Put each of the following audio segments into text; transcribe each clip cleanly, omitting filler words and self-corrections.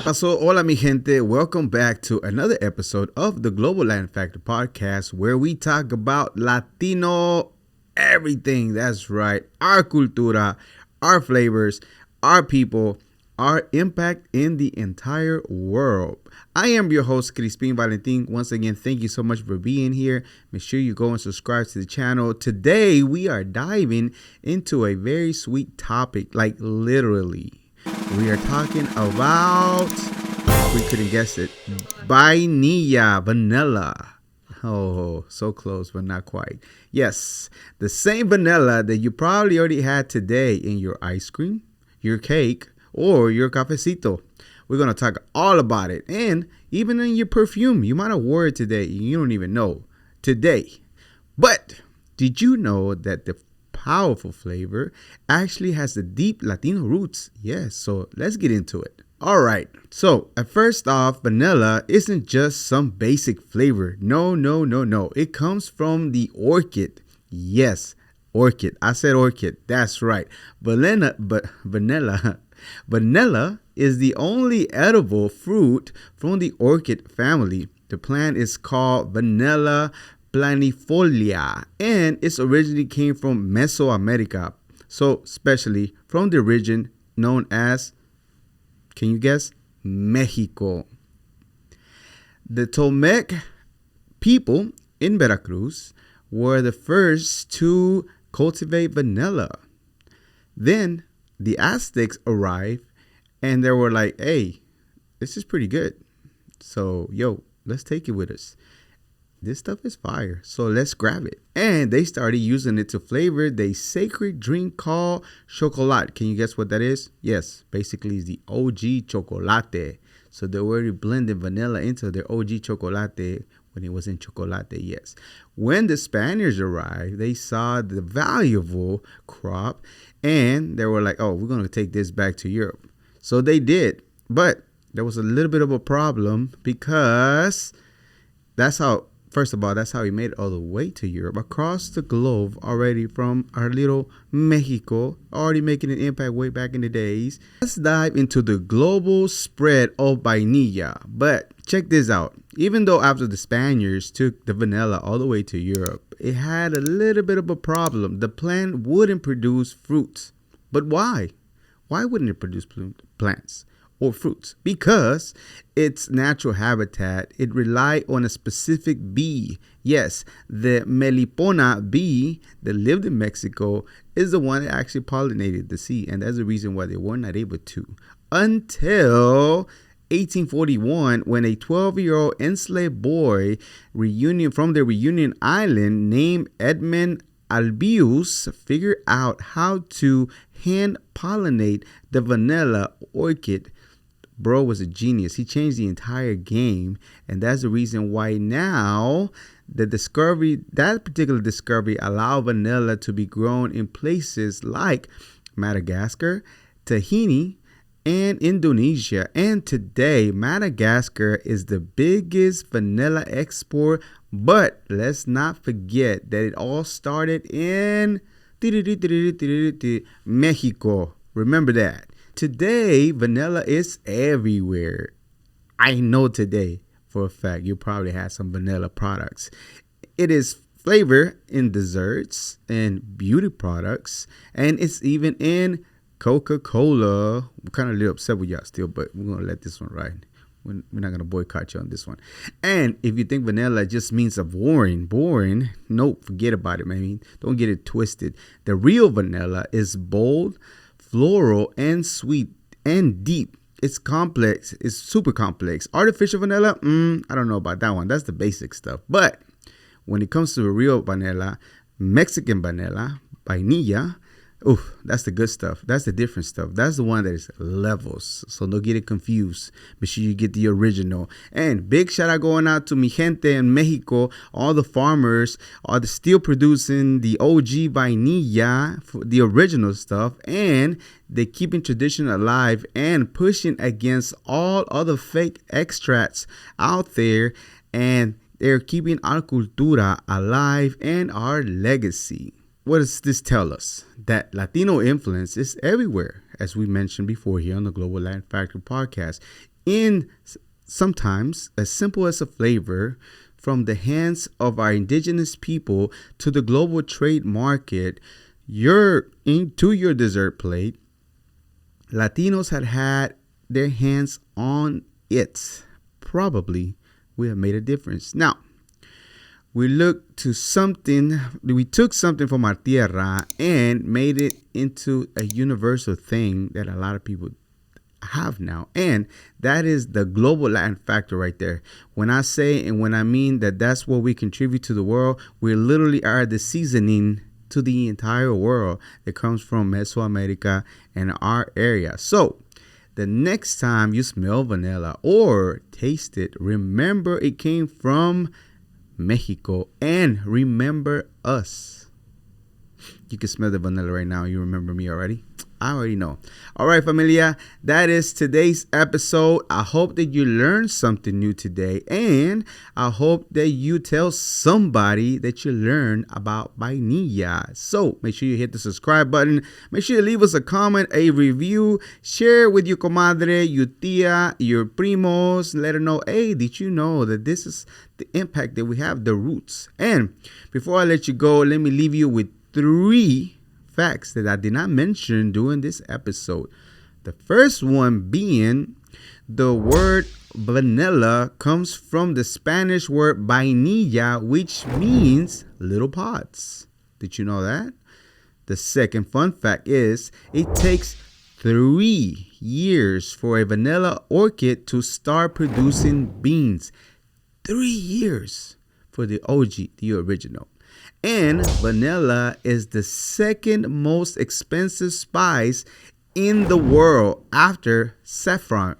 pasó? Hola, mi gente. Welcome back to another episode of the Global Latin Factor podcast, where we talk about Latino everything. That's right. Our cultura, our flavors, our people, our impact in the entire world. I am your host, Crispin Valentin. Once again, thank you so much for being here. Make sure you go and subscribe to the channel. Today, we are diving into a very sweet topic, like literally. We are talking about, we couldn't guess it, vainilla, vanilla. Oh, so close, but not quite. Yes, the same vanilla that you probably already had today in your ice cream, your cake, or your cafecito. We're going to talk all about it. And even in your perfume, you might have wore it today. You don't even know today. But did you know that the powerful flavor actually has the deep Latino roots? Yes, so let's get into it. All right, so first off, vanilla isn't just some basic flavor. No. It comes from the orchid. Yes, orchid. I said orchid. That's right. Vanilla is the only edible fruit from the orchid family. The plant is called Vanilla planifolia, and it originally came from Mesoamerica, so especially from the region known as, can you guess, Mexico. The Totonac people in Veracruz were the first to cultivate vanilla. Then the Aztecs arrived and they were like, hey, this is pretty good, so let's take it with us. This stuff is fire, so let's grab it. And they started using it to flavor their sacred drink called chocolate. Can you guess what that is? Yes, basically it's the OG chocolate. So they already blended vanilla into their OG chocolate when it wasn't chocolate, yes. When the Spaniards arrived, they saw the valuable crop and they were like, oh, we're going to take this back to Europe. So they did, but there was a little bit of a problem because First of all, that's how he made it all the way to Europe, across the globe already from our little Mexico, already making an impact way back in the days. Let's dive into the global spread of vainilla. But check this out. Even though after the Spaniards took the vanilla all the way to Europe, it had a little bit of a problem. The plant wouldn't produce fruits. But why? Why wouldn't it produce plants or fruits? Because its natural habitat, it relied on a specific bee. Yes, the Melipona bee that lived in Mexico is the one that actually pollinated the seed, and that's the reason why they were not able to. Until 1841, when a 12-year-old enslaved boy from the Reunion Island named Edmund Albius figured out how to hand pollinate the vanilla orchid. Bro was a genius. He changed the entire game, and that's the reason why now that particular discovery allowed vanilla to be grown in places like Madagascar, Tahiti, and Indonesia. And today, Madagascar is the biggest vanilla export. But let's not forget that it all started in Mexico. Remember that. Today, vanilla is everywhere. I know today for a fact you probably had some vanilla products. It is flavor in desserts and beauty products, and it's even in Coca-Cola. I'm kind of a little upset with y'all still, but we're going to let this one ride. We're not going to boycott you on this one. And if you think vanilla just means a boring, nope, forget about it, man. Don't get it twisted. The real vanilla is bold, floral, and sweet and deep. It's complex. It's super complex. Artificial vanilla, I don't know about that one. That's the basic stuff. But when it comes to real vanilla, Mexican vanilla, vainilla, that's the good stuff. That's the different stuff. That's the one that is levels. So don't get it confused. Make sure you get the original. And big shout out going out to mi gente in Mexico. All the farmers are still producing the OG vainilla, the original stuff. And they're keeping tradition alive and pushing against all other fake extracts out there. And they're keeping our cultura alive and our legacy. What does this tell us? That Latino influence is everywhere, as we mentioned before here on the Global Latin Factor podcast. in sometimes as simple as a flavor from the hands of our indigenous people to the global trade market, to your dessert plate. Latinos had their hands on it. Probably we have made a difference. Now, we took something from our tierra and made it into a universal thing that a lot of people have now. And that is the global Latin factor right there. When I say and when I mean that that's what we contribute to the world, we literally are the seasoning to the entire world that comes from Mesoamerica and our area. So the next time you smell vanilla or taste it, remember it came from Mexico, and remember us. You can smell the vanilla right now. You remember me already? I already know. All right, familia, that is today's episode. I hope that you learned something new today, and I hope that you tell somebody that you learned about vainilla. So make sure you hit the subscribe button. Make sure you leave us a comment, a review, share it with your comadre, your tia, your primos. Let her know, hey, did you know that this is the impact that we have, the roots? And before I let you go, let me leave you with 3 facts that I did not mention during this episode. The first one being the word vanilla comes from the Spanish word vainilla, which means little pods. Did you know that? The second fun fact is it takes 3 years for a vanilla orchid to start producing beans. 3 years for the OG, the original. And vanilla is the second most expensive spice in the world after saffron.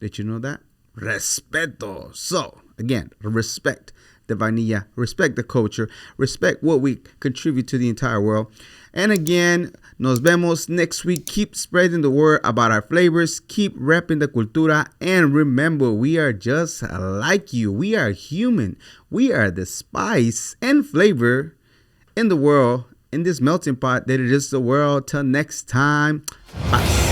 Did you know that? Respeto. So, again, respect the vanilla, respect the culture, respect what we contribute to the entire world. And again, nos vemos next week. Keep spreading the word about our flavors. Keep repping the cultura. And remember, we are just like you. We are human. We are the spice and flavor in the world, in this melting pot that it is the world. Till next time. Bye.